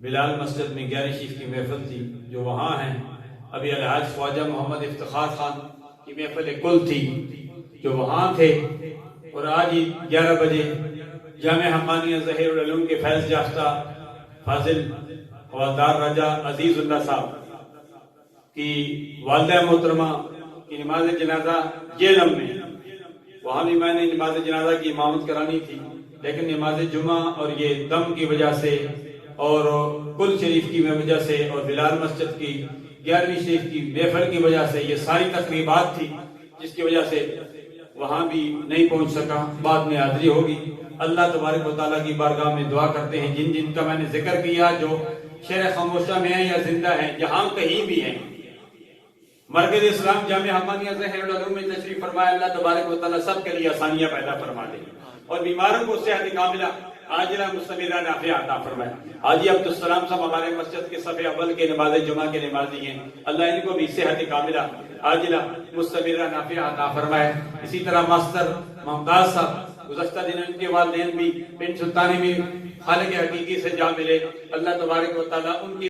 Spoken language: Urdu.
بلال مسجد میں 11 شریف کی محفل تھی جو وہاں ہیں. ابھی الحاج خواجہ محمد افتخار خان کی محفل کل تھی جو وہاں تھے. اور آج ہی 11 بجے جامع حقانیہ ظہیر العلوم کے فیض یافتہ فاضل حوالدار راجہ عزیز اللہ صاحب کی والدہ محترمہ کی نماز جنازہ جیلم میں، وہاں بھی میں نے نماز جنازہ کی امامت کرانی تھی، لیکن نماز جمعہ اور یہ دم کی وجہ سے اور کل شریف کی وجہ سے اور بلال مسجد کی 11ویں شریف کی محفل کی وجہ سے یہ ساری تقریبات تھی جس کی وجہ سے وہاں بھی نہیں پہنچ سکا. بعد میں حاضری ہوگی. اللہ تبارک و تعالیٰ کی بارگاہ میں دعا کرتے ہیں جن جن کا میں نے ذکر کیا جو شہر خاموشہ میں ہیں یا زندہ ہیں جہاں کہیں بھی ہیں، مرکز اسلام جامع حقانیہ ظہیر العلوم میں تشریف فرمائے. اللہ تبارک و تعالیٰ سب کے لیے آسانیاں پیدا فرما دے اور بیماروں کو صحت کاملہ عاجلہ مستمرہ نافعہ عطا فرمائے. حاجی عبدالسلام صاحب ہمارے مسجد کے صف اول کے نماز جمعہ کے نمازی ہیں، اللہ ان کو بھی صحت کاملہ عاجلہ مستمرہ نافعہ عطا فرمائے. اسی طرح ماسٹر ممتاز صاحب گزشتہ دن ان کے والدین بھی پنڈ سلطانی میں خالق حقیقی سے جا ملے. اللہ تبارک و تعالیٰ ان کی